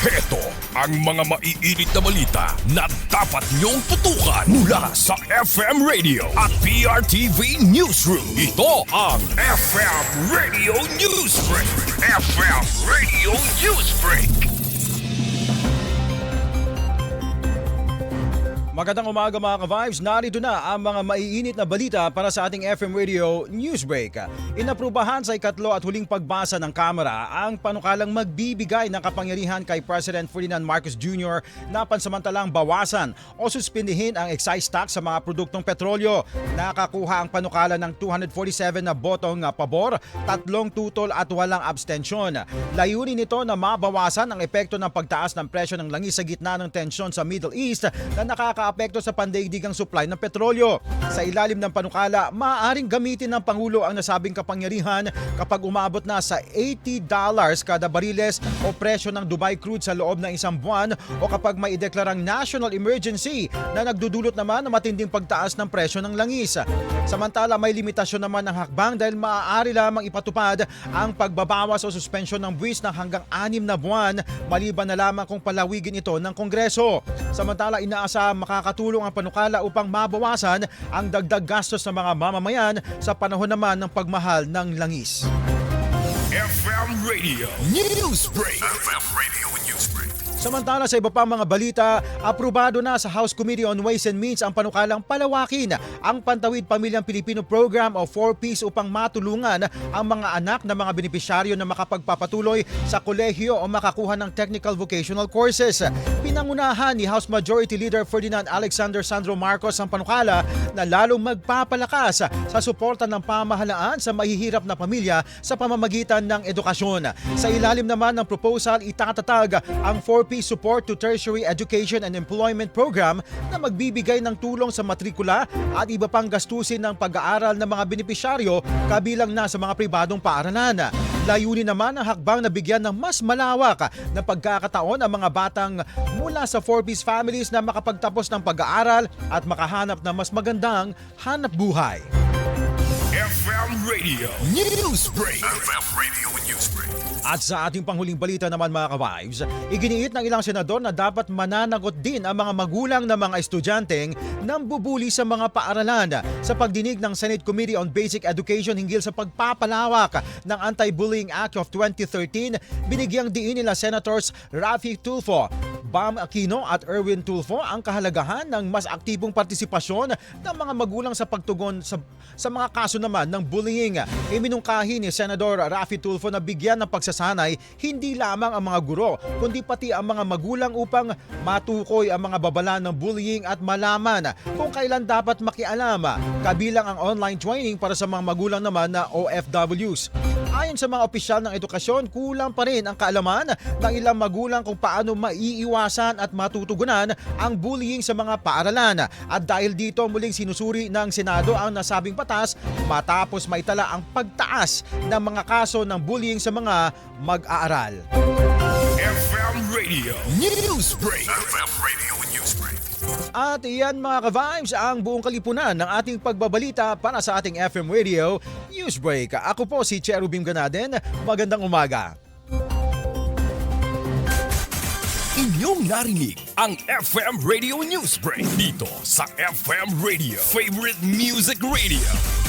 Heto ang mga maiinit na balita na dapat niyong tutukan mula sa FM Radio at PRTV Newsroom. Ito ang FM Radio Newsbreak. FM Radio Newsbreak. Magandang umaga mga ka-Vibes, narito na ang mga maiinit na balita para sa ating FM Radio Newsbreak. Inaprubahan sa ikatlo at huling pagbasa ng Kamara ang panukalang magbibigay ng kapangyarihan kay President Ferdinand Marcos Jr. na pansamantalang bawasan o suspindihin ang excise tax sa mga produktong petrolyo. Nakakuha ang panukala ng 247 na botong pabor, 3 tutol at walang abstensyon. Layunin nito na mabawasan ang epekto ng pagtaas ng presyo ng langis sa gitna ng tensyon sa Middle East na nakakaapekto sa pandaigdigang supply ng petrolyo. Sa ilalim ng panukala, maaaring gamitin ng Pangulo ang nasabing kapangyarihan kapag umabot na sa $80 kada bariles o presyo ng Dubai crude sa loob ng isang buwan o kapag may ideklarang national emergency na nagdudulot naman ng matinding pagtaas ng presyo ng langis. Samantala, may limitasyon naman ng hakbang dahil maaari lamang ipatupad ang pagbabawas o suspensyon ng buwis ng hanggang 6 na buwan maliban na lamang kung palawigin ito ng Kongreso. Samantala, inaasa makakatulong ang panukala upang mabawasan ang dagdag gastos ng mga mamamayan sa panahon naman ng pagmahal ng langis. FM Radio Newsbreak. FM Radio Newsbreak. Samantala sa iba pang mga balita, aprobado na sa House Committee on Ways and Means ang panukalang palawakin ang Pantawid Pamilyang Pilipino Program o 4Ps upang matulungan ang mga anak ng mga benepisyaryo na makapagpapatuloy sa kolehiyo o makakuha ng technical vocational courses. Pinangunahan ni House Majority Leader Ferdinand Alexander Sandro Marcos ang panukala na lalong magpapalakas sa suporta ng pamahalaan sa mahihirap na pamilya sa pamamagitan ng edukasyon. Sa ilalim naman ng proposal, itatatag ang 4P Support to Tertiary Education and Employment Program na magbibigay ng tulong sa matrikula at iba pang gastusin ng pag-aaral ng mga benepisyaryo kabilang na sa mga pribadong paaralan. Layunin naman ang hakbang na bigyan ng mas malawak na pagkakataon ang mga batang mula sa 4Ps families na makapagtapos ng pag-aaral at makahanap ng mas magandang hanap buhay. FM Radio Newsbreak. FM Radio Newsbreak. At sa ating panghuling balita naman mga ka-Vibes, iginiit ng ilang senador na dapat mananagot din ang mga magulang ng mga estudyanteng nambubuli sa mga paaralan. Sa pagdinig ng Senate Committee on Basic Education hinggil sa pagpapalawak ng Anti-Bullying Act of 2013, binigyang diin nila Senators Raffy Tulfo, Bam Aquino at Erwin Tulfo ang kahalagahan ng mas aktibong partisipasyon ng mga magulang sa pagtugon sa mga kaso naman ng bullying. Iminungkahi ni Senador Raffy Tulfo na bigyan ng pagsasanay hindi lamang ang mga guro kundi pati ang mga magulang upang matukoy ang mga babala ng bullying at malaman kung kailan dapat makialam, kabilang ang online training para sa mga magulang naman na OFWs. Ayon sa mga opisyal ng edukasyon, kulang pa rin ang kaalaman ng ilang magulang kung paano maiiwasan at matutugunan ang bullying sa mga paaralan. At dahil dito muling sinusuri ng Senado ang nasabing batas matapos maitala ang pagtaas ng mga kaso ng bullying sa mga mag-aaral. FM Radio Newsbreak. FM Radio Newsbreak. At iyan mga ka-Vibes ang buong kalipunan ng ating pagbabalita para sa ating FM Radio Newsbreak. Ako po si Cherubim Ganaden. Magandang umaga. Inyong narinig ang FM Radio Newsbreak dito sa FM Radio, Favorite Music Radio.